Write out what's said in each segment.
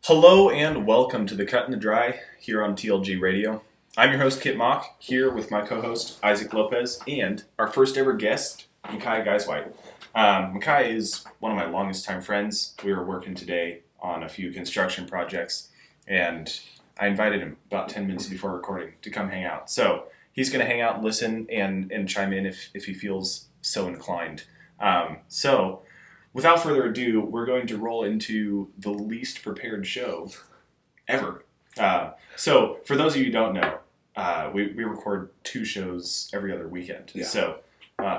Hello and welcome to the Cut and the Dry here on TLG Radio. I'm your host Kip Mock, here with my co-host Isaac Lopez and our first ever guest, Makiah Guisewite. Makiah is one of my longest time friends. We were working today on a few construction projects and I invited him about 10 minutes before recording to come hang out. So he's going to hang out and listen and chime in if he feels so inclined. So without further ado, we're going to roll into the least prepared show ever. So for those of you who don't know, we record 2 shows every other weekend. Yeah. So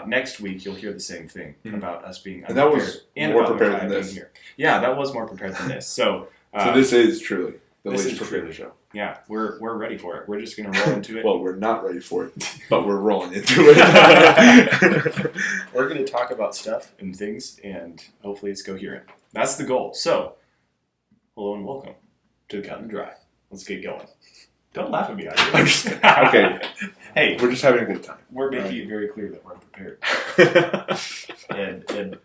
next week you'll hear the same thing about us being unprepared. And that was more prepared than this. Here. Yeah, that was more prepared than this. So this is truly the least prepared show. Yeah, we're ready for it. We're just going to roll into it. Well, we're not ready for it, but we're rolling into it. We're going to talk about stuff and things, and hopefully it's coherent. That's the goal. So, hello and welcome to the Cut and Dry. Let's get going. Don't laugh at me, Isaac. Okay. Hey, we're just having a good time. We're making it very clear that we're prepared. and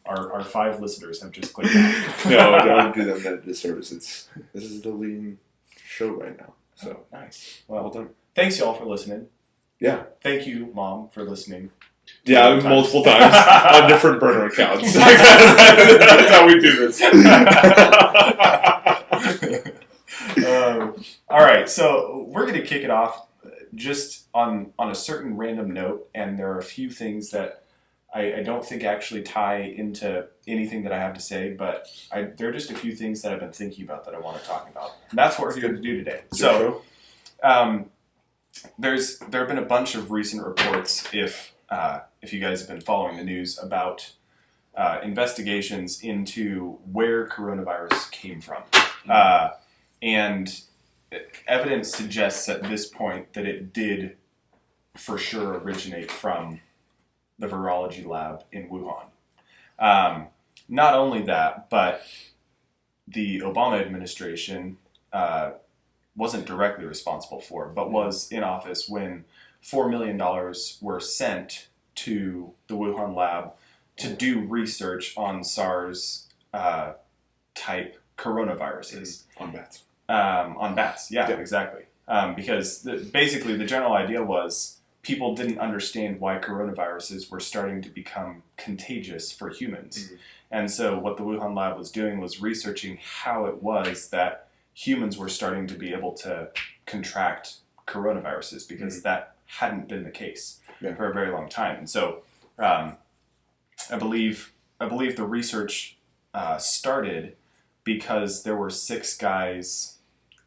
our 5 listeners have just clicked out. No, don't do them that disservice. This is the leading show right now. So nice. Well done. Thanks y'all for listening. Yeah. Thank you, Mom, for listening. Yeah, multiple times on different burner accounts. That's how we do this. All right, so we're going to kick it off just on a certain random note, and there are a few things that I don't think actually tie into anything that I have to say, but there are just a few things that I've been thinking about that I want to talk about. And that's what we're going to do today. So, there have been a bunch of recent reports, if you guys have been following the news, about investigations into where coronavirus came from. And evidence suggests at this point that it did for sure originate from the virology lab in Wuhan. Not only that, but the Obama administration wasn't directly responsible for it, but was in office when $4 million were sent to the Wuhan lab to do research on SARS type coronaviruses. On bats. On bats, yeah. Exactly. Because basically the general idea was people didn't understand why coronaviruses were starting to become contagious for humans. Mm-hmm. And so what the Wuhan lab was doing was researching how it was that humans were starting to be able to contract coronaviruses, because that hadn't been the case for a very long time. And so I believe the research started because there were 6 guys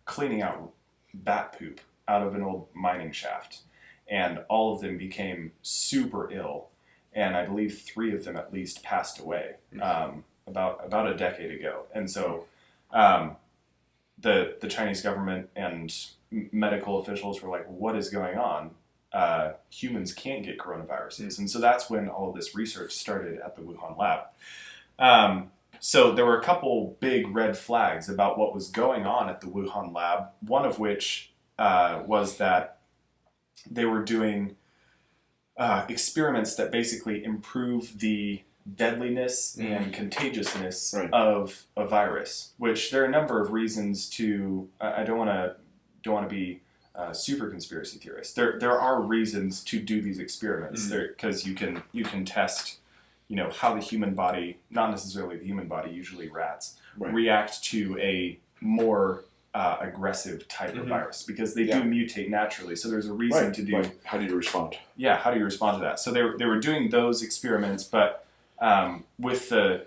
cleaning out bat poop out of an old mining shaft. And all of them became super ill, and I believe 3 of them at least passed away about a decade ago. And so the Chinese government and medical officials were like, "What is going on? Humans can't get coronaviruses." And so that's when all of this research started at the Wuhan lab. So there were a couple big red flags about what was going on at the Wuhan lab. One of which was that they were doing experiments that basically improve the deadliness and contagiousness of a virus. Which there are a number of reasons to. I don't want to be super conspiracy theorist. There are reasons to do these experiments because you can test, how the human body, not necessarily the human body, usually rats, react to a more aggressive type of virus, because they do mutate naturally. So there's a reason to do. How do you respond? Yeah, how do you respond to that? So they were doing those experiments, but with the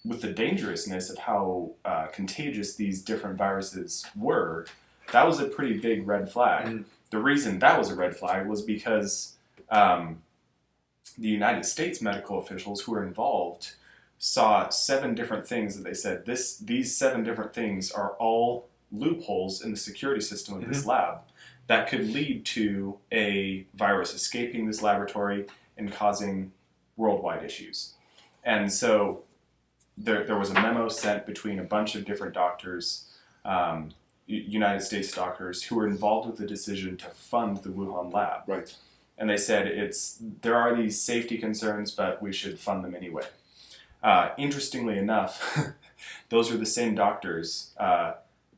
dangerousness of how contagious these different viruses were, that was a pretty big red flag. The reason that was a red flag was because the United States medical officials who were involved saw 7 different things that they said, these 7 different things are all loopholes in the security system of this lab that could lead to a virus escaping this laboratory and causing worldwide issues. And so there was a memo sent between a bunch of different doctors, United States doctors, who were involved with the decision to fund the Wuhan lab. Right. And they said there are these safety concerns, but we should fund them anyway. Interestingly enough, those are the same doctors,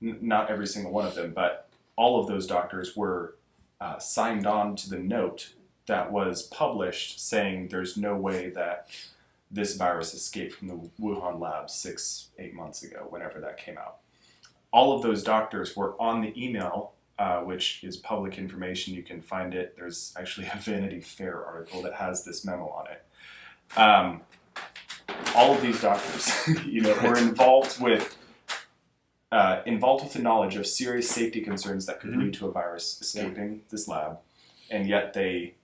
not every single one of them, but all of those doctors were signed on to the note that was published saying there's no way that this virus escaped from the Wuhan lab 6-8 months ago, whenever that came out. All of those doctors were on the email, which is public information. You can find it. There's actually a Vanity Fair article that has this memo on it. All of these doctors, were involved with the knowledge of serious safety concerns that could lead to a virus escaping this lab, and yet they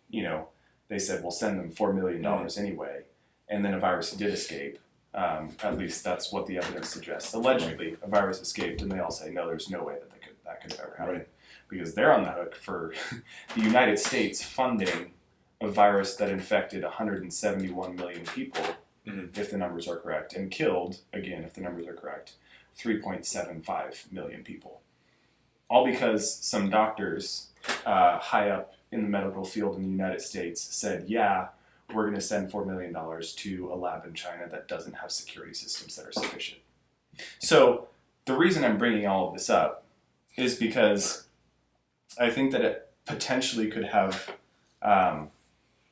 said, we'll send them $4 million anyway, and then a virus did escape. At least that's what the evidence suggests. Allegedly, a virus escaped, and they all say, no, there's no way that could have ever happened. Because they're on the hook for the United States funding a virus that infected 171 million people, if the numbers are correct, and killed, again, if the numbers are correct, 3.75 million people. All because some doctors high up in the medical field in the United States said, yeah, we're going to send $4 million to a lab in China that doesn't have security systems that are sufficient. So the reason I'm bringing all of this up is because I think that it potentially could have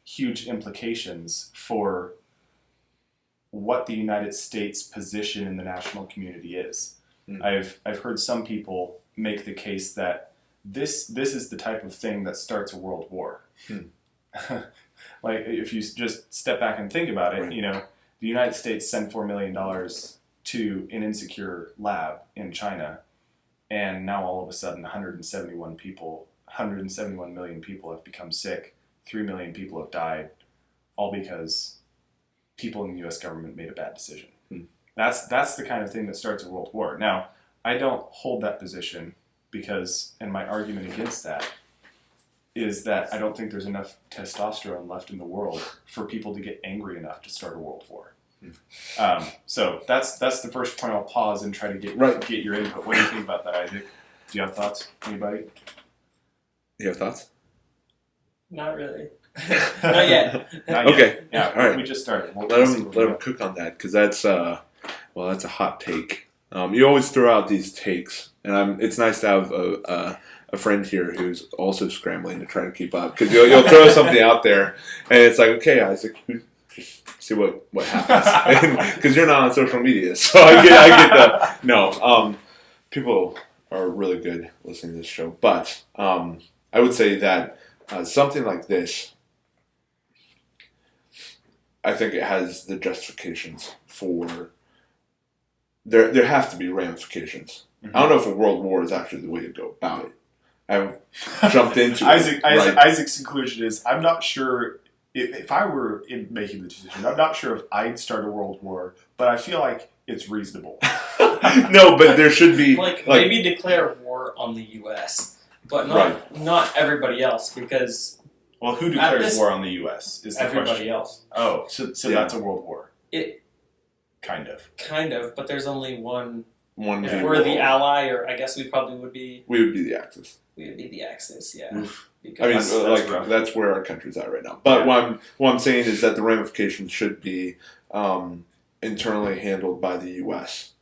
huge implications for what the United States' position in the national community is. I've heard some people make the case that this is the type of thing that starts a world war. Like, if you just step back and think about it, the United States sent $4 million to an insecure lab in China, and now all of a sudden 171 million people have become sick, 3 million people have died, all because people in the U.S. government made a bad decision. That's the kind of thing that starts a world war. Now, I don't hold that position because, and my argument against that is that I don't think there's enough testosterone left in the world for people to get angry enough to start a world war. So that's the first point. I'll pause and try to get your input. What do you think about that, Isaac? Do you have thoughts? Anybody? You have thoughts? Not really. Not yet. Okay. Yeah. All right. We just started. Let him cook on that, because that's a hot take. You always throw out these takes, and it's nice to have a friend here who's also scrambling to try to keep up, because you'll throw something out there, and it's like, okay, Isaac, just see what happens, because you're not on social media, so I get that. No, people are really good listening to this show, but I would say that something like this, I think it has the justifications for. There have to be ramifications. I don't know if a world war is actually the way to go about it. I jumped into Isaac's conclusion is, I'm not sure if I were making the decision, I'm not sure if I'd start a world war, but I feel like it's reasonable. No, but there should be maybe declare war on the U.S., but not everybody else, because who declares war on the U.S. is the everybody question. Else. Oh, so that's a world war. Kind of, but there's only one. If we're the ally, or I guess we probably would be. We would be the Axis. We would be the Axis, yeah. Because that's where our country's at right now. But what I'm saying is that the ramifications should be internally handled by the U.S.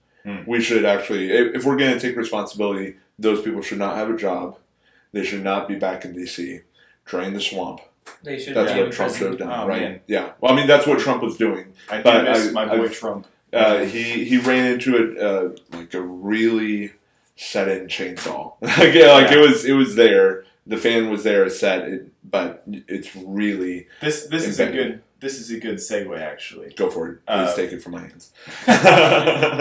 We should actually, if we're going to take responsibility, those people should not have a job. They should not be back in D.C. drain the swamp. They should. That's what Trump should have done, right? Man. Yeah. Well, I mean, that's what Trump was doing. I do miss my boy Trump. He ran into a really set-in chainsaw. It was there. The fan was there, set, but it's really this is a good segue, actually. Go for it. Please take it from my hands.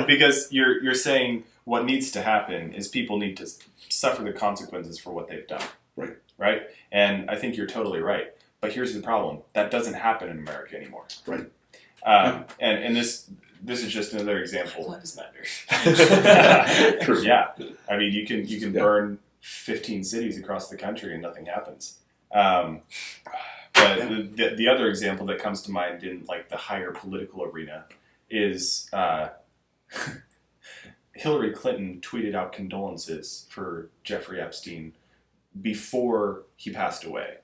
Because you're saying what needs to happen is people need to suffer the consequences for what they've done. Right? And I think you're totally right. But here's the problem. That doesn't happen in America anymore. Right. And this is just another example. Lives matter. True. Yeah. I mean, you can burn 15 cities across the country and nothing happens. But the other example that comes to mind in the higher political arena is Hillary Clinton tweeted out condolences for Jeffrey Epstein before he passed away,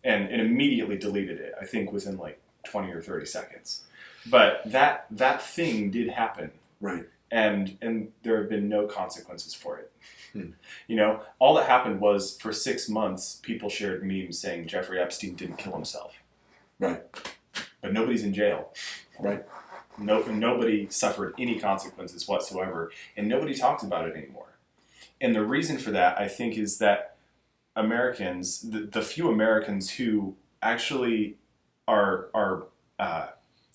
and immediately deleted it, I think within 20 or 30 seconds. But that thing did happen. Right. and there have been no consequences for it. Hmm. You know, all that happened was for 6 months, people shared memes saying Jeffrey Epstein didn't kill himself. Right. But nobody's in jail. Right. Nobody suffered any consequences whatsoever, and nobody talks about it anymore. And the reason for that, I think, is that Americans, the few Americans who actually are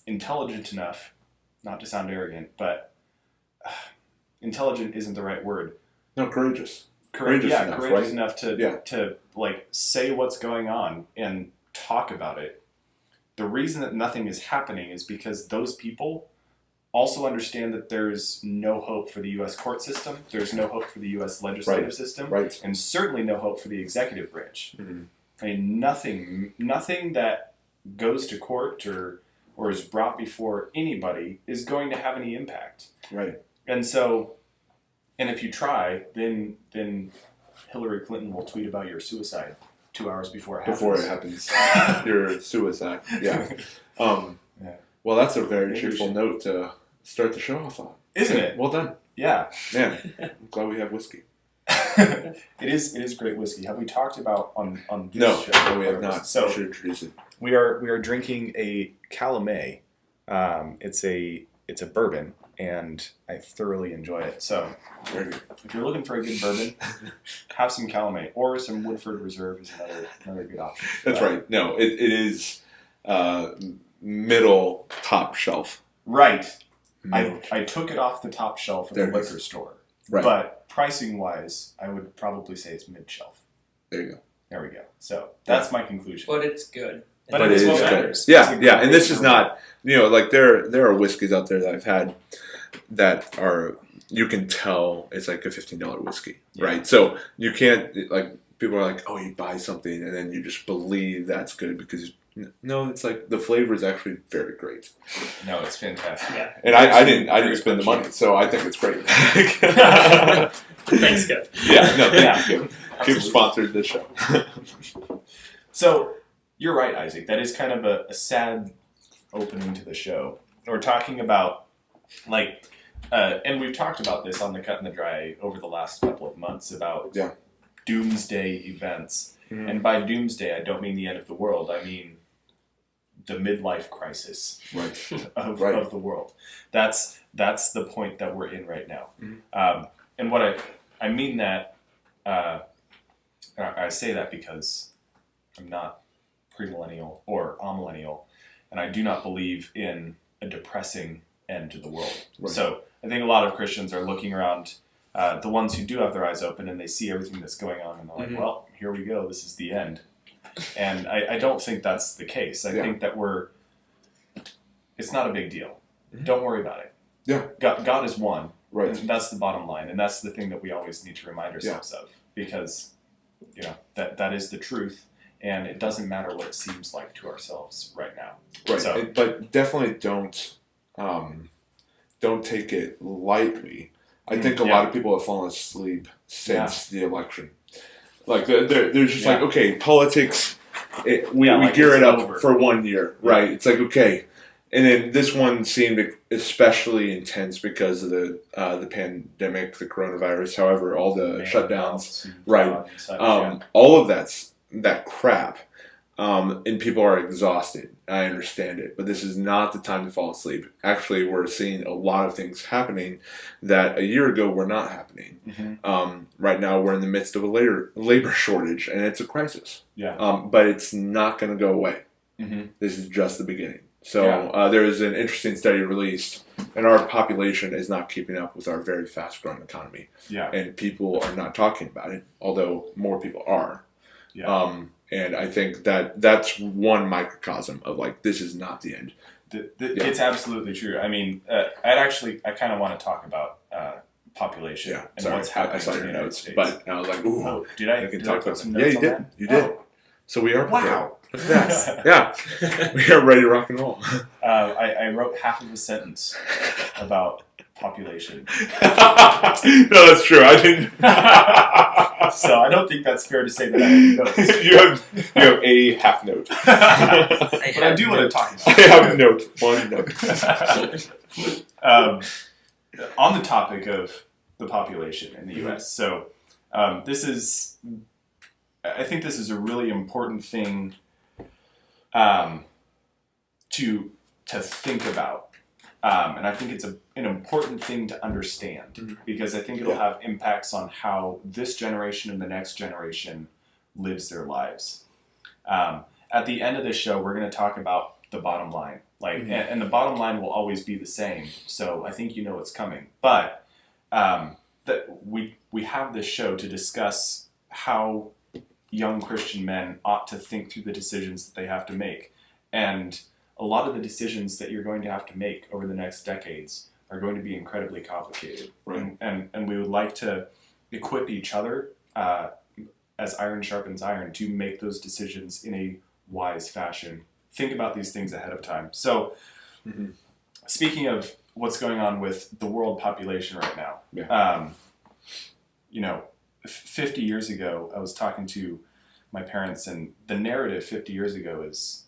intelligent enough, not to sound arrogant, but intelligent isn't the right word. No, courageous. Courageous Right? enough to like say what's going on and talk about it. The reason that nothing is happening is because those people also understand that there's no hope for the U.S. court system, there's no hope for the U.S. legislative system, Right. and certainly no hope for the executive branch. Mm-hmm. I mean, nothing that goes to court or is brought before anybody is going to have any impact. Right. And so, and if you try, then Hillary Clinton will tweet about your suicide 2 hours before it happens. Before it happens. Your suicide. Yeah. Yeah. Well, that's a very Maybe cheerful note to start the show off on. Isn't it? Well done. Yeah. Man, I'm glad we have whiskey. It is great whiskey. Have we talked about on this show? No, we have not. So we should introduce it. we are drinking a Calumet. It's a bourbon, and I thoroughly enjoy it. So Very good. if you're looking for a good bourbon, have some Calumet or some Woodford Reserve is another good option. That's right. No, it is middle top shelf. Right. Middle. I took it off the top shelf at There the it is. liquor store. Right. But pricing wise, I would probably say it's mid shelf. There you go. There we go. So that's my conclusion. But it's good. But But it is it what is good. matters. Yeah, It's a yeah. great And this is bourbon. not, like there are whiskeys out there that I've had that are, you can tell it's like a $15 whiskey, Yeah. right? So you can't, like, people are like, oh, you buy something and then you just believe that's good because, no, it's like the flavor is actually very great. No, it's fantastic. Yeah. And I didn't spend the money, so I think it's great. Thanks, Kip. Yeah, no, Yeah. thank you. Kip Absolutely. sponsored this show. So you're right, Isaac. That is kind of a sad opening to the show. We're talking about and we've talked about this on the Cut and the Dry over the last couple of months about doomsday events. Mhm. And by doomsday, I don't mean the end of the world. I mean the midlife crisis Right. of the world. That's the point that we're in right now. Mhm. And what I mean that I say that because I'm not premillennial or amillennial, and I do not believe in a depressing end to the world. Right. So I think a lot of Christians are looking around, the ones who do have their eyes open, and they see everything that's going on, and they're like, Mhm. well, here we go, this is the end. And I don't think that's the case. I think that it's not a big deal. Mhm. Don't worry about it. Yeah. God is one. Right. And that's the bottom line, and that's the thing that we always need to remind ourselves of, because that is the truth, and it doesn't matter what it seems like to ourselves right now. Right. So, But definitely don't take it lightly. I think a lot of people have fallen asleep since the election. Like they're just like, okay, politics. We gear it's it up over. for 1 year, right? It's like, okay, and then this one seemed especially intense because of the pandemic, the coronavirus. However, all the shutdowns, right? And such, All of that crap, and people are exhausted. I understand it, but this is not the time to fall asleep. Actually, we're seeing a lot of things happening that a year ago were not happening. Mm-hmm. Right now, we're in the midst of a labor shortage, and it's a crisis. Yeah. But it's not going to go away. Mm-hmm. This is just the beginning. So there is an interesting study released, and our population is not keeping up with our very fast-growing economy. Yeah. And people are not talking about it, although more people are. Yeah. And I think that's one microcosm of like, this is not the end. It's absolutely true. I mean, I kind of want to talk about population and Sorry, what's happening I saw in your the United notes, States. but I was like, ooh, Oh, did I? can Did talk I put about some that. Yeah, notes you on did. that? You did. Oh. So we are prepared. Wow. Look at that. Yeah, we are ready to rock and roll. I wrote half of a sentence about population. No, that's true. I didn't. So I don't think that's fair to say that I have notes. you have a half note. But I do want to talk I about it. have a note. One note. on the topic of the population in the U.S. So I think this is a really important thing to think about, and I think it's an important thing to understand because I think it'll have impacts on how this generation and the next generation lives their lives. At the end of this show, we're going to talk about the bottom line, and the bottom line will always be the same. So I think you know what's coming, but that we have this show to discuss how young Christian men ought to think through the decisions that they have to make, and a lot of the decisions that you're going to have to make over the next decades are going to be incredibly complicated, and we would like to equip each other as iron sharpens iron to make those decisions in a wise fashion. Think about these things ahead of time. So, speaking of what's going on with the world population right now, 50 years ago, I was talking to my parents, and the narrative 50 years ago is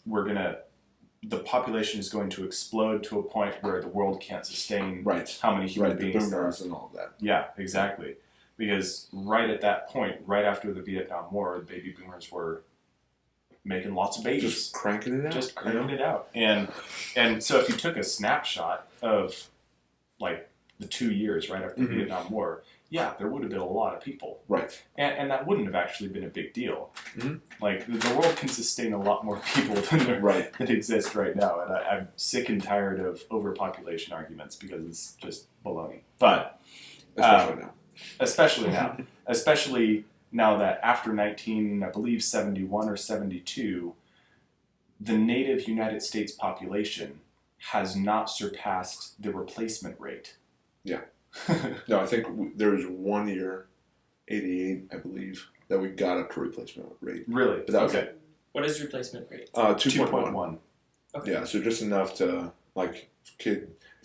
the population is going to explode to a point where the world can't sustain how many human beings there are. And all that. Yeah, exactly. Because right at that point, right after the Vietnam War, the baby boomers were making lots of babies. Just cranking it out. And so if you took a snapshot of like the 2 years right after the Vietnam War, there would have been a lot of people. Right. And that wouldn't have actually been a big deal. Like, the world can sustain a lot more people than that exist right now. And I'm sick and tired of overpopulation arguments because it's just baloney. But especially now that after 1971 or 72, the native United States population has not surpassed the replacement rate. Yeah. No, I think there was 1 year, 88, I believe, that we got up to replacement rate. Really? But that was okay. What is replacement rate? 2.1. Okay. Yeah, so just enough to, if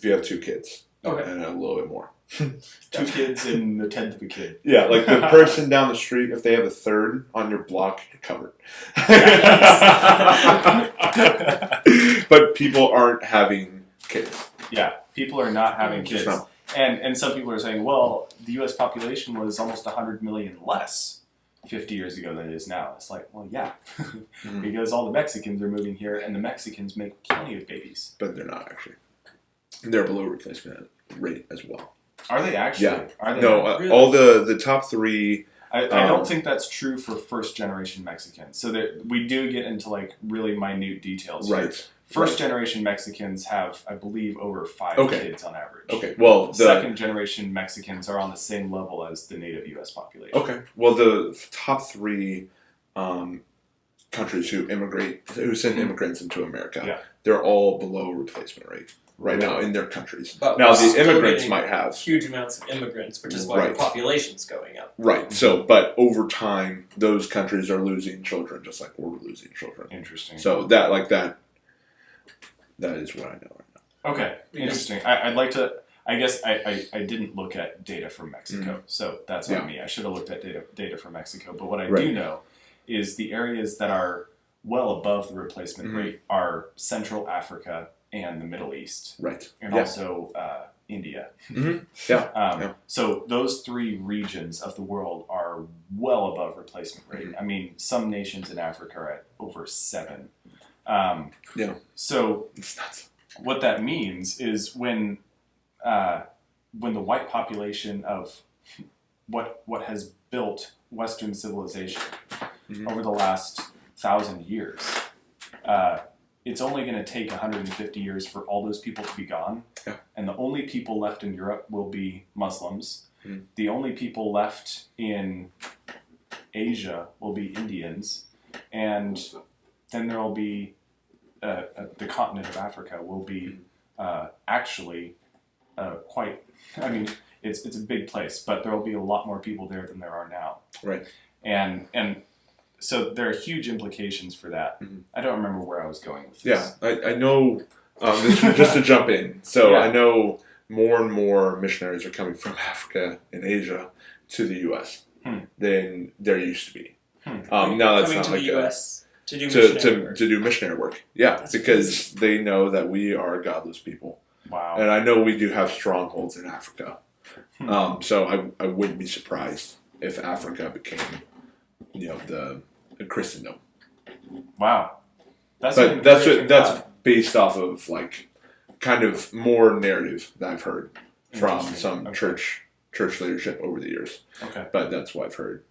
you have 2 kids. Okay. And a little bit more. 2 kids and a tenth of a kid. Yeah, like the person down the street, if they have a third on your block, you're covered. But people aren't having kids. Yeah, people are not having kids. No. And some people are saying, well, the U.S. population was almost 100 million less 50 years ago than it is now. It's like, well, yeah, because all the Mexicans are moving here, and the Mexicans make plenty of babies. But they're not, actually. They're below replacement rate as well. Are they actually? Yeah. Are they really? All the top 3... I don't think that's true for first-generation Mexicans. So we do get into, really minute details here. Right. First-generation Mexicans have, I believe, over 5 kids on average. Okay, well... Second-generation Mexicans are on the same level as the native U.S. population. Okay, well, the top 3 countries who send immigrants into America, they're all below replacement rate right now in their countries. But now, the immigrants might have... huge amounts of immigrants, which is why the population's going up. Right, so, but over time, those countries are losing children just like we're losing children. Interesting. So, that is what I know right now. Okay, interesting. I'd like to... I guess I didn't look at data from Mexico, so that's on me. I should have looked at data from Mexico. But what I do know is the areas that are well above the replacement rate are Central Africa and the Middle East. Right. And also India. Yeah. So those 3 regions of the world are well above replacement rate. I mean, some nations in Africa are at over 7. So it's nuts. What that means is when the white population of what has built Western civilization over the last 1,000 years, it's only going to take 150 years for all those people to be gone. Yeah. And the only people left in Europe will be Muslims. The only people left in Asia will be Indians. And then there will be the continent of Africa will be actually quite... I mean, it's a big place, but there will be a lot more people there than there are now. Right. And so there are huge implications for that. I don't remember where I was going with this. Yeah, I know, just to jump in, so I know more and more missionaries are coming from Africa and Asia to the U.S. Than there used to be. Now that's not to like the U.S. to do missionary work. Yeah, because they know that we are godless people. Wow. And I know we do have strongholds in Africa. So I wouldn't be surprised if Africa became, the Christendom. Wow. That's based off of like kind of more narrative that I've heard from some church leadership over the years. Okay. But that's what I've heard.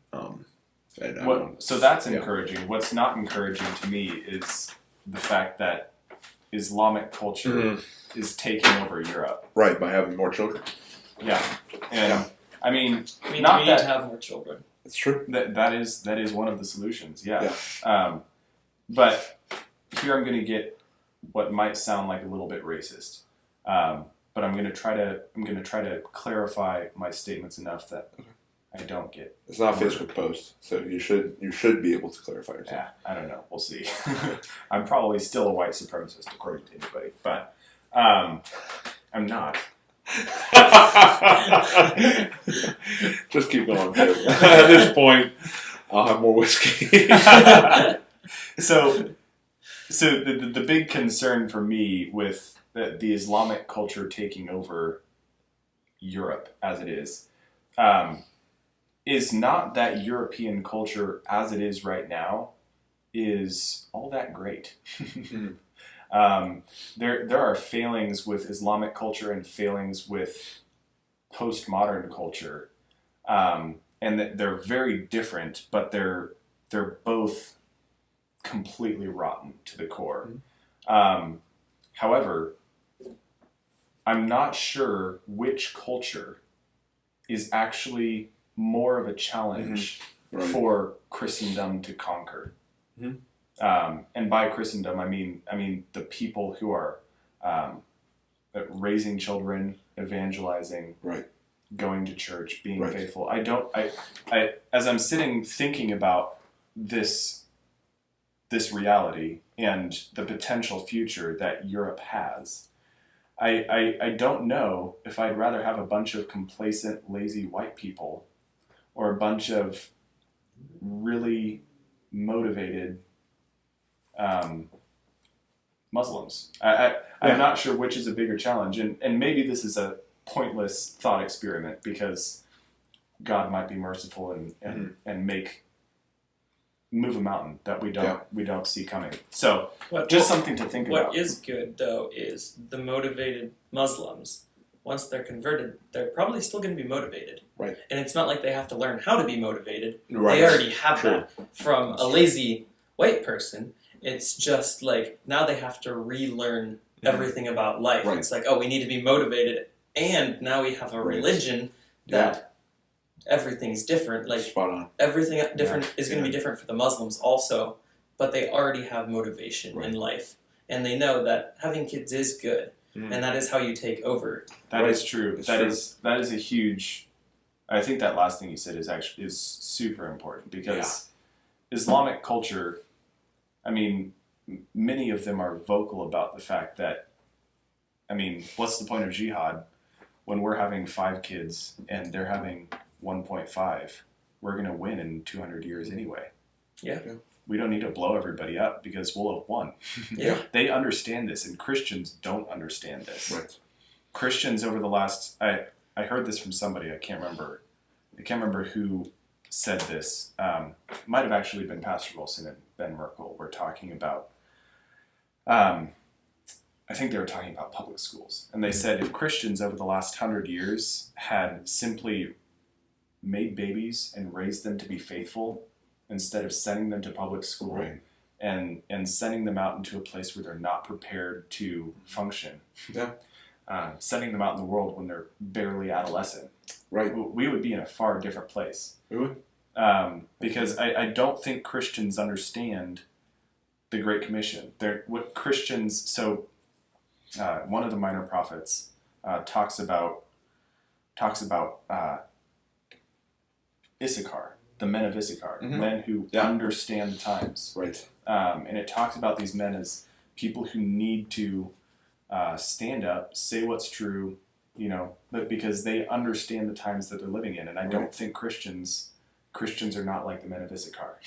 So that's encouraging. What's not encouraging to me is the fact that Islamic culture is taking over Europe. Right, by having more children. Yeah. And I mean we not need that to have more children. It's true. That is one of the solutions. Yeah. But here I'm going to get what might sound like a little bit racist. But I'm going to try to clarify my statements enough that I don't get. It's not a Facebook post, so you should be able to clarify yourself. Yeah, I don't know. We'll see. I'm probably still a white supremacist according to anybody, but I'm not. Just keep going. At this point, I'll have more whiskey. So the big concern for me with the Islamic culture taking over Europe as it is not that European culture as it is right now is all that great. There are failings with Islamic culture and failings with postmodern culture, and they're very different, but they're both completely rotten to the core. However, I'm not sure which culture is actually more of a challenge for Christendom to conquer. And by Christendom, I mean the people who are raising children, evangelizing, going to church, being faithful. I as I'm sitting thinking about this reality and the potential future that Europe has, I don't know if I'd rather have a bunch of complacent, lazy white people or a bunch of really motivated Muslims. I'm not sure which is a bigger challenge, and maybe this is a pointless thought experiment because God might be merciful and move a mountain that we don't see coming. So something to think about. What is good though is the motivated Muslims. Once they're converted, they're probably still going to be motivated. Right. And it's not like they have to learn how to be motivated. Right. They already have that from a lazy white person. It's just like now they have to relearn everything about life. Right. It's like, we need to be motivated, and now we have a religion that everything's different. Like spot on. Everything different is going to be different for the Muslims also, but they already have motivation in life, and they know that having kids is good, and that is how you take over. That is true. That is a huge. I think that last thing you said is super important because Islamic culture. I mean, many of them are vocal about the fact that, what's the point of jihad when we're having 5 kids and they're having 1.5? We're going to win in 200 years anyway. Yeah. We don't need to blow everybody up because we'll have won. They understand this, and Christians don't understand this. Right. Christians over the last, I heard this from somebody, I can't remember who said this. Might have actually been Pastor Wilson and Ben Merkel were talking about, I think they were talking about public schools. And they said if Christians over the last 100 years had simply made babies and raised them to be faithful instead of sending them to public school and sending them out into a place where they're not prepared to function, sending them out in the world when they're barely adolescent, we would be in a far different place. We would. Because I don't think Christians understand the Great Commission. What Christians, so one of the minor prophets talks about Issachar, the men of Issachar, men who understand the times. Right. And it talks about these men as people who need to stand up, say what's true, but because they understand the times that they're living in. And I don't think Christians are not like the men of Issachar.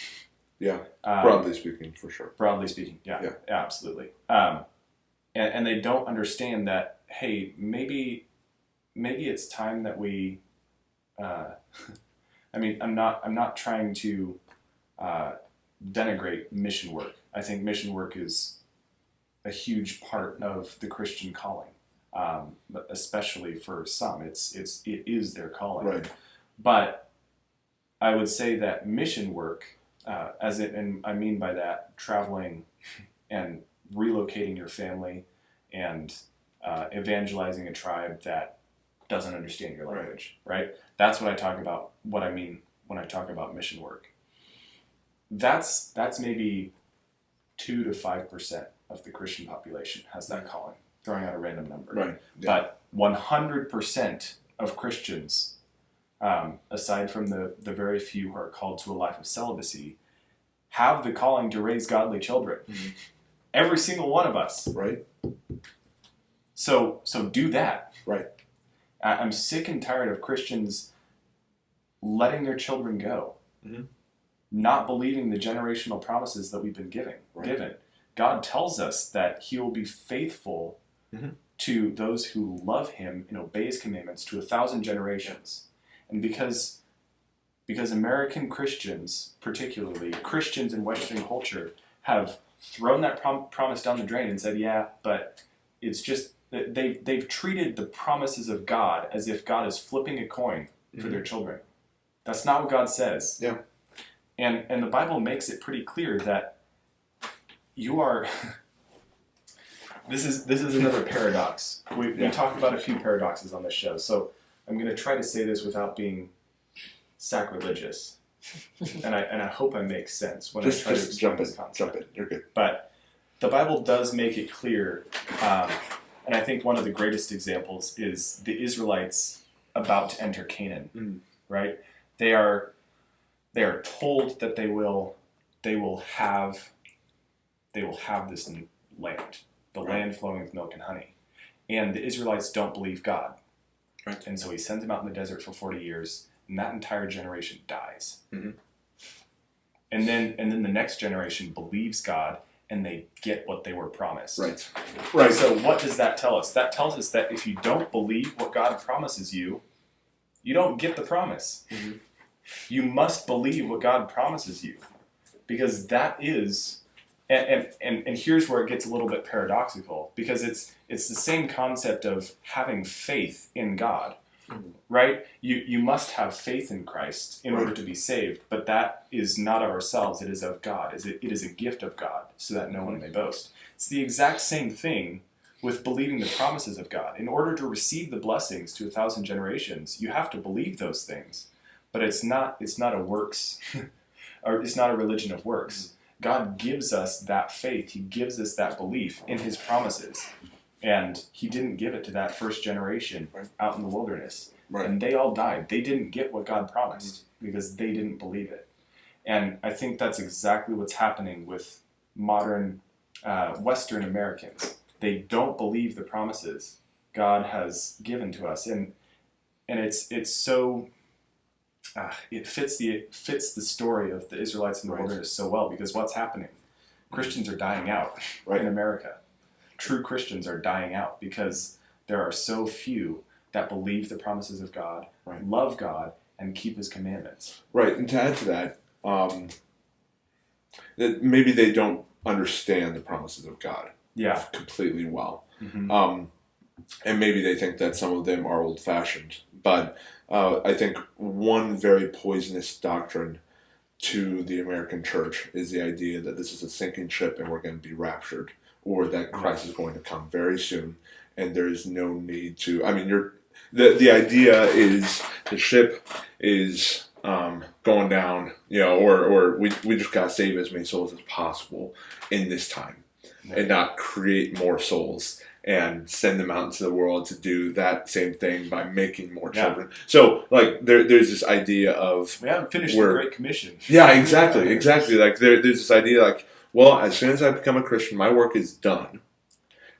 Yeah, broadly speaking, for sure. Broadly speaking, yeah absolutely. And they don't understand that hey, maybe it's time that we. I mean, I'm not trying to denigrate mission work. I think mission work is a huge part of the Christian calling, but especially for some, it is their calling. Right. But I would say that mission work, and I mean by that, traveling and relocating your family and evangelizing a tribe that doesn't understand your language, right? That's what I talk about. What I mean when I talk about mission work. That's maybe 2 to 5% of the Christian population has that calling. Throwing out a random number, Right. Yeah. But 100% of Christians, aside from the very few who are called to a life of celibacy, have the calling to raise godly children. Mm-hmm. Every single one of us. Right. So do that. Right. I'm sick and tired of Christians letting their children go, mm-hmm. not believing the generational promises that we've been given. God tells us that He will be faithful mm-hmm. to those who love Him and obey His commandments to 1,000 generations. And because American Christians, particularly Christians in Western culture, have thrown that promise down the drain and said, yeah, but it's just they've treated the promises of God as if God is flipping a coin for mm-hmm. their children. That's not what God says. Yeah. And the Bible makes it pretty clear that you are. This is another paradox. We talk about a few paradoxes on this show, so I'm going to try to say this without being sacrilegious, and I hope I make sense when I try to explain this concept. Jump in. You're good. But the Bible does make it clear, and I think one of the greatest examples is the Israelites about to enter Canaan. Mm. Right? They are told that they will have this land, the land flowing with milk and honey, and the Israelites don't believe God, right? And so He sends them out in the desert for 40 years, and that entire generation dies. Mm-hmm. And then the next generation believes God, and they get what they were promised. Right. So what does that tell us? That tells us that if you don't believe what God promises you, you don't get the promise. Mm-hmm. You must believe what God promises you, because that is, and here's where it gets a little bit paradoxical, because it's the same concept of having faith in God, mm-hmm. right? You must have faith in Christ in order to be saved, but that is not of ourselves; it is of God. It is a gift of God, so that no one may boast. It's the exact same thing with believing the promises of God. In order to receive the blessings to 1,000 generations, you have to believe those things. But it's not a works, or it's not a religion of works. God gives us that faith. He gives us that belief in His promises. And He didn't give it to that first generation out in the wilderness. Right. And they all died. They didn't get what God promised because they didn't believe it. And I think that's exactly what's happening with modern Western Americans. They don't believe the promises God has given to us. And it's so... it fits the story of the Israelites in the wilderness so well, because what's happening? Christians are dying out in America. True Christians are dying out because there are so few that believe the promises of God, love God, and keep His commandments. Right, and to add to that, that maybe they don't understand the promises of God completely well. Mm-hmm. And maybe they think that some of them are old-fashioned. But I think one very poisonous doctrine to the American church is the idea that this is a sinking ship and we're going to be raptured, or that Christ is going to come very soon, and there is no need to... I mean, the idea is the ship is going down, or we just got to save as many souls as possible in this time, and not create more souls and send them out into the world to do that same thing by making more children. So, there's this idea of... We haven't finished the Great Commission. Yeah, exactly. Like, there's this idea, well, as soon as I become a Christian, my work is done.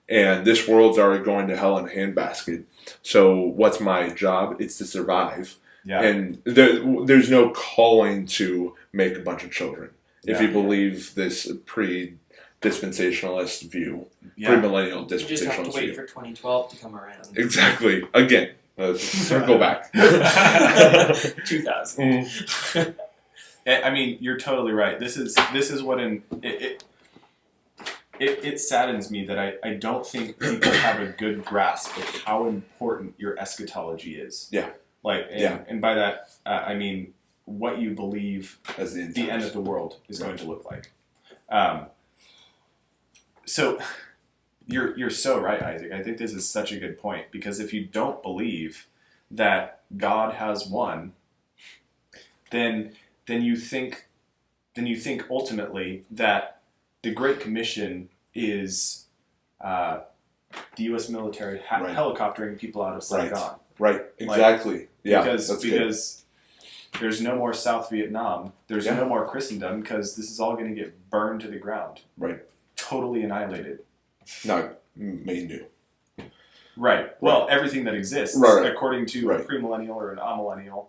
And this world's already going to hell in a handbasket. So, what's my job? It's to survive. Yeah. And there's no calling to make a bunch of children. If you believe this dispensationalist view, Yeah. premillennial You just have to dispensationalist wait view. for 2012 to come around. Exactly. Again, let's circle back. 2000. I mean, you're totally right. This is what it saddens me that I don't think people have a good grasp of how important your eschatology is. Yeah. And by that I mean what you believe As the end of the world is going to look like. So you're so right, Isaac. I think this is such a good point, because if you don't believe that God has won, then you think ultimately that the Great Commission is the U.S. military helicoptering people out of Saigon. Right. Exactly. Because there's no more South Vietnam. There's no more Christendom, because this is all going to get burned to the ground. Right. Totally annihilated. No, may do. Right. Well, everything that exists, according to a premillennial or an amillennial,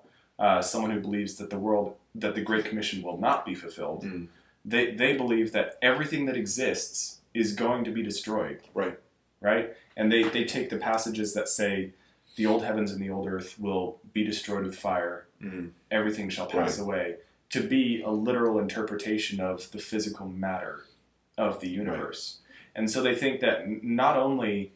someone who believes that the Great Commission will not be fulfilled, they believe that everything that exists is going to be destroyed. Right. Right? And they take the passages that say the old heavens and the old earth will be destroyed with fire. Everything shall pass away, to be a literal interpretation of the physical matter of the universe. And so they think that not only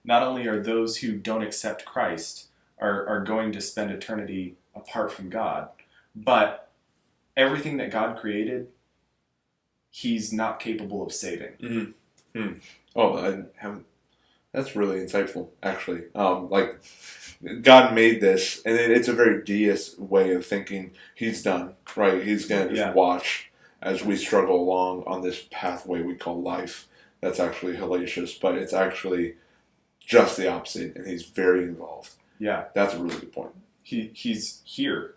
are those who don't accept Christ are going to spend eternity apart from God, but everything that God created, he's not capable of saving. Oh, I haven't. That's really insightful, actually. Like, God made this, and it's a very deist way of thinking. He's done, right? He's going to just watch as we struggle along on this pathway we call life. That's actually hellacious, but it's actually just the opposite, and he's very involved. Yeah. That's a really good point. He's here.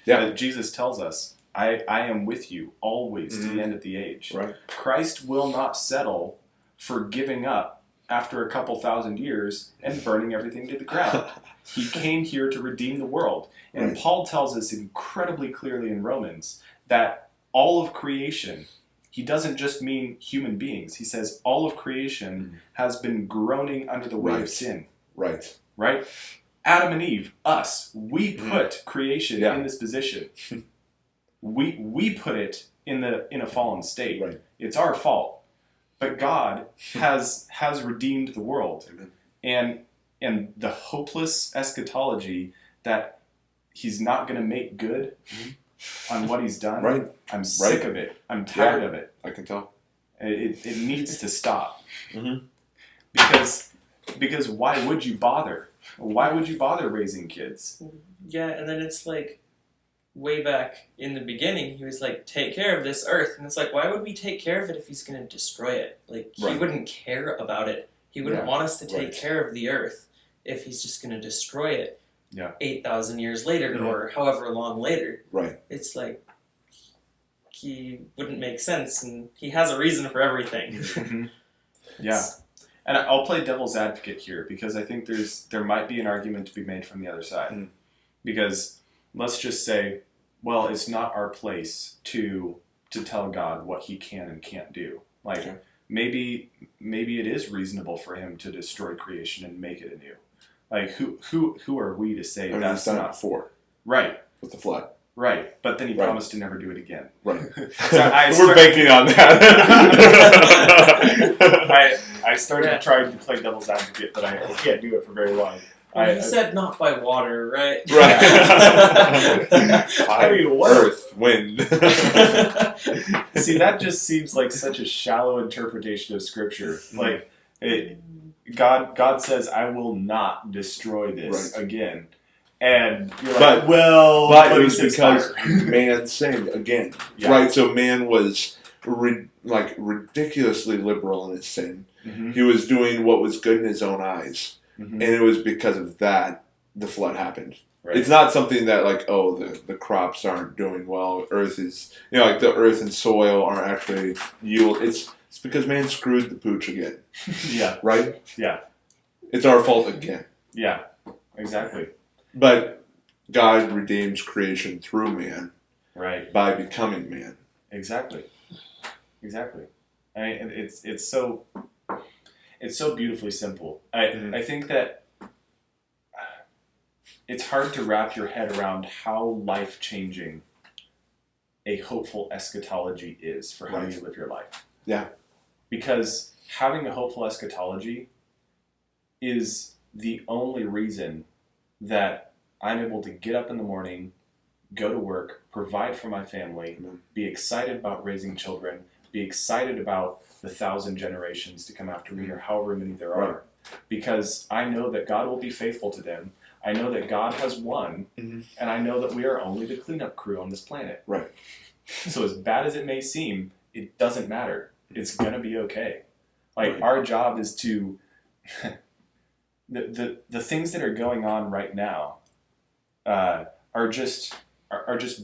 Yeah. Jesus tells us, I am with you always to the end of the age. Right. Christ will not settle for giving up after a couple thousand years and burning everything to the ground. He came here to redeem the world. And Paul tells us incredibly clearly in Romans that all of creation, he doesn't just mean human beings. He says all of creation has been groaning under the weight of sin. Right. Adam and Eve, us, we put creation in this position. We put it in a fallen state. Right. It's our fault. But God has redeemed the world. And the hopeless eschatology that he's not going to make good on what he's done. Right. I'm sick of it. I'm tired of it. I can tell. It needs to stop. Because why would you bother? Why would you bother raising kids? Yeah, and then it's like, way back in the beginning, he was like, take care of this earth. And it's like, why would we take care of it if he's going to destroy it? Like, he wouldn't care about it. He wouldn't want us to take care of the earth if he's just going to destroy it 8,000 years later or however long later. Right. It's like, he wouldn't make sense, and he has a reason for everything. Yeah. And I'll play devil's advocate here, because I think there might be an argument to be made from the other side. Because let's just say, well, it's not our place to tell God what he can and can't do. Like, maybe it is reasonable for him to destroy creation and make it anew. Like, who are we to say that's not before? Right. With the flood. Right. But then he promised to never do it again. Right. So we're banking on that. I started trying to play devil's advocate, but I can't do it for very long. He said not by water, right? Right. Earth, wind. See, that just seems like such a shallow interpretation of Scripture. Like, God says, I will not destroy this again. And you're like, but it was because man sinned again. Right? So man was ridiculously liberal in his sin. He was doing what was good in his own eyes. And it was because of that the flood happened. Right. It's not something that the crops aren't doing well. Earth is, like the earth and soil aren't actually yield. It's because man screwed the pooch again. Yeah. Right? Yeah. It's our fault again. Yeah. Exactly. But God redeems creation through man. Right. By becoming man. Exactly. I mean, it's so beautifully simple. I think that it's hard to wrap your head around how life-changing a hopeful eschatology is for how you live your life. Yeah. Because having a hopeful eschatology is the only reason that I'm able to get up in the morning, go to work, provide for my family, be excited about raising children, be excited about the 1,000 generations to come after me, or however many there are. Because I know that God will be faithful to them. I know that God has won, and I know that we are only the cleanup crew on this planet. Right. So as bad as it may seem, it doesn't matter. It's going to be okay. Like, our job is to... the things that are going on right now are just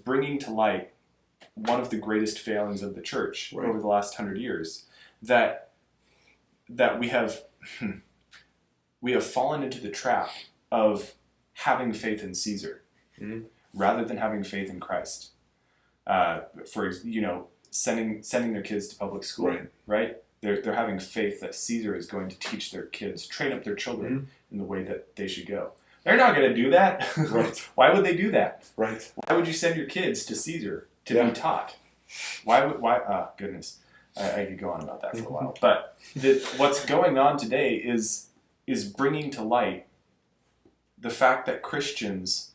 bringing to light one of the greatest failings of the church over the last 100 years. That we have fallen into the trap of having faith in Caesar rather than having faith in Christ. For sending their kids to public school, right? They're having faith that Caesar is going to teach their kids, train up their children in the way that they should go. They're not going to do that. Why would they do that? Why would you send your kids to Caesar to be taught? Goodness. I could go on about that for a while. But what's going on today is bringing to light the fact that Christians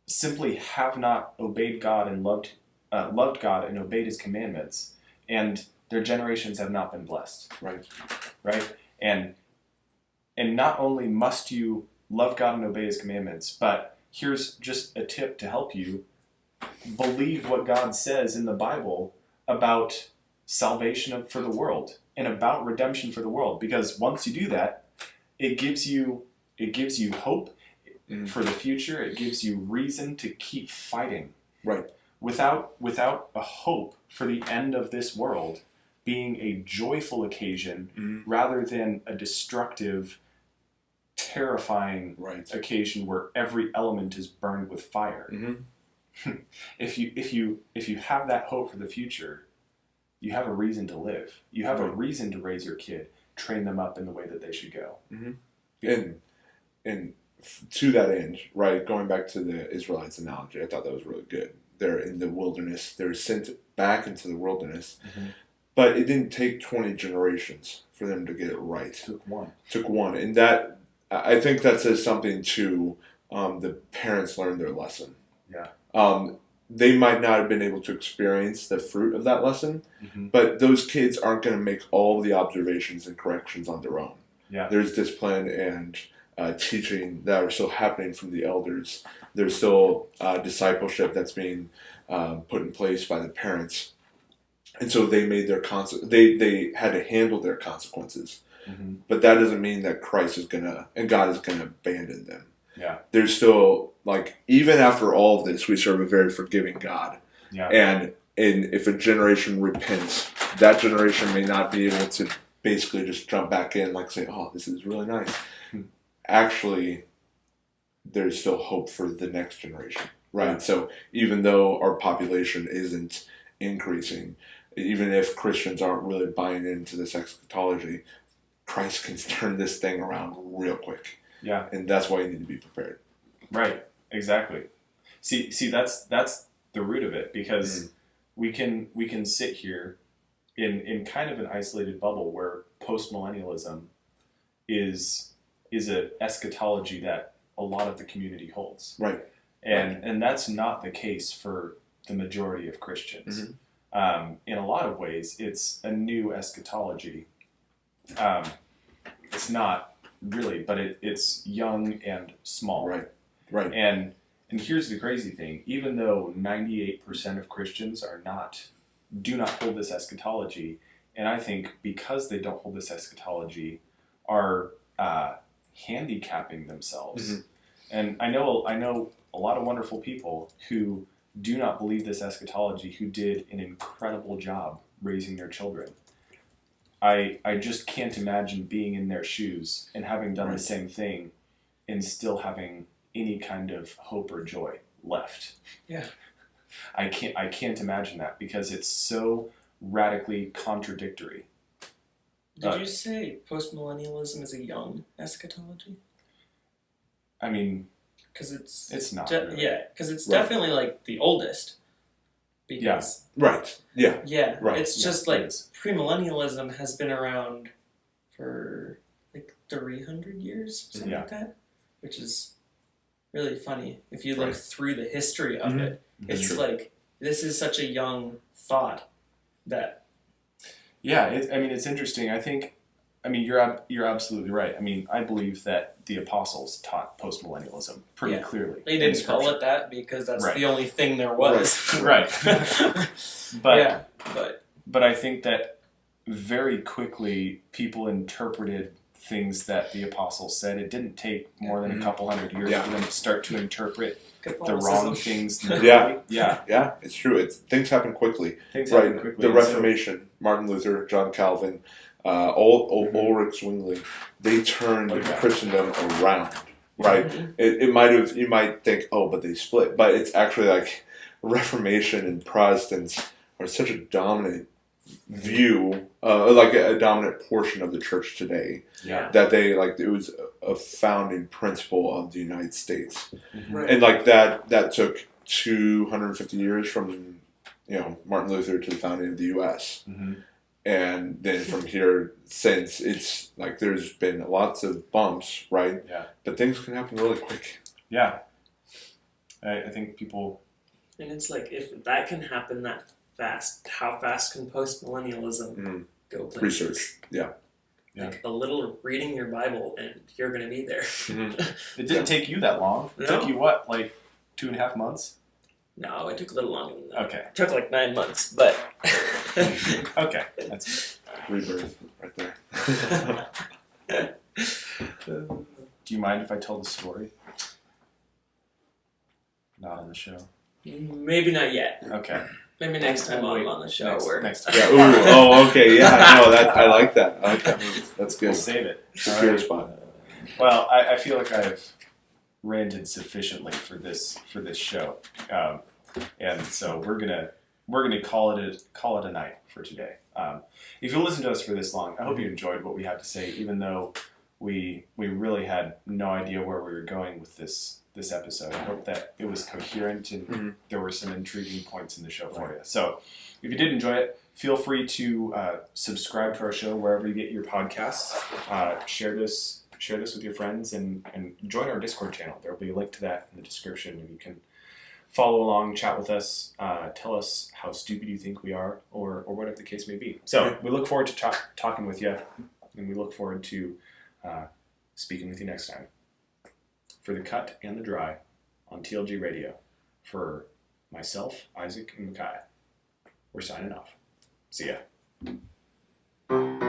simply have not obeyed God and loved God and obeyed His commandments, and their generations have not been blessed. Right? And not only must you love God and obey His commandments, but here's just a tip to help you believe what God says in the Bible about salvation for the world and about redemption for the world. Because once you do that, it gives you hope for the future. It gives you reason to keep fighting. Without a hope for the end of this world being a joyful occasion rather than a destructive, terrifying occasion where every element is burned with fire. If you have that hope for the future, you have a reason to live. You have a reason to raise your kid, train them up in the way that they should go. And to that end, right, going back to the Israelites analogy, I thought that was really good. They're in the wilderness. They're sent back into the wilderness. But it didn't take 20 generations for them to get it right. Took one. And that, I think that says something to the parents learned their lesson. They might not have been able to experience the fruit of that lesson, but those kids aren't going to make all of the observations and corrections on their own. There's discipline and teaching that are still happening from the elders. There's still discipleship that's being put in place by the parents. And so they made their they had to handle their consequences. But that doesn't mean that Christ is and God is gonna abandon them. There's still, like, even after all of this, we serve a very forgiving God. And if a generation repents, that generation may not be able to basically just jump back in, like, say, oh, this is really nice. Actually, there's still hope for the next generation, right? So even though our population isn't increasing, even if Christians aren't really buying into this eschatology, Christ can turn this thing around real quick. And that's why you need to be prepared. Right, exactly. See, that's the root of it, because we can sit here in kind of an isolated bubble where postmillennialism is an eschatology that a lot of the community holds. And that's not the case for the majority of Christians. In a lot of ways, it's a new eschatology. It's not really, but it's young and small. And here's the crazy thing: even though 98% of Christians do not hold this eschatology, and I think because they don't hold this eschatology, are handicapping themselves. And I know a lot of wonderful people who do not believe this eschatology, who did an incredible job raising their children. I just can't imagine being in their shoes and having done the same thing and still having any kind of hope or joy left. I can't imagine that, because it's so radically contradictory. Did you say postmillennialism is a young eschatology? I mean, because it's not really. Yeah, because it's Right. definitely like the oldest. Because Right. Yeah. yeah, Right. it's just like premillennialism has been around for like 300 years, something like that, which is really funny if you look through the history of it. It's true. like this is such a young thought that. Yeah, it's interesting. I mean, you're absolutely right. I mean, I believe that the apostles taught postmillennialism pretty clearly. They didn't call it that because that's the only thing there was. Right. But but I think that very quickly people interpreted things that the apostles said. It didn't take more than a couple hundred years for them to start to interpret the wrong things. Yeah. Yeah. Yeah, it's true. Things happen quickly. Things happen quickly. The Reformation, Martin Luther, John Calvin, Ulrich Zwingli, they turned Christendom around. Right? It might have, you might think, oh, but they split. But it's actually like Reformation and Protestants are such a dominant view, like a dominant portion of the church today, that they like it was a founding principle of the United States, and like that took 250 years from Martin Luther to the founding of the U.S. And then from here since it's like there's been lots of bumps, right? Yeah. But things can happen really quick. Yeah. I think people. And it's like if that can happen that fast, how fast can postmillennialism go places? Research, Like a little reading your Bible and you're going to be there. It didn't take you that long. It took you what, like 2.5 months? No, it took a little longer than that. Okay. It took like 9 months, but... Okay. That's rebirth right there. Do you mind if I tell the story? Not on the show. Maybe not yet. Okay. Maybe next time I'm on the show. Next time. Yeah. Ooh. Oh, okay. Yeah. No. I like that. I like that move. That's good. We'll save it. Secure spot. Well, I feel like I've ranted sufficiently for this show, and so we're gonna call it a night for today. If you listen to us for this long, I hope you enjoyed what we had to say, even though we really had no idea where we were going with this episode. I hope that it was coherent and there were some intriguing points in the show for you. So if you did enjoy it, feel free to subscribe to our show wherever you get your podcasts. Share this with your friends and join our Discord channel. There will be a link to that in the description, and you can follow along, chat with us, tell us how stupid you think we are, or whatever the case may be. So we look forward to talking with you, and we look forward to speaking with you next time. For the cut and the dry on TLG Radio, for myself, Isaac, and Makiah, we're signing off. See ya.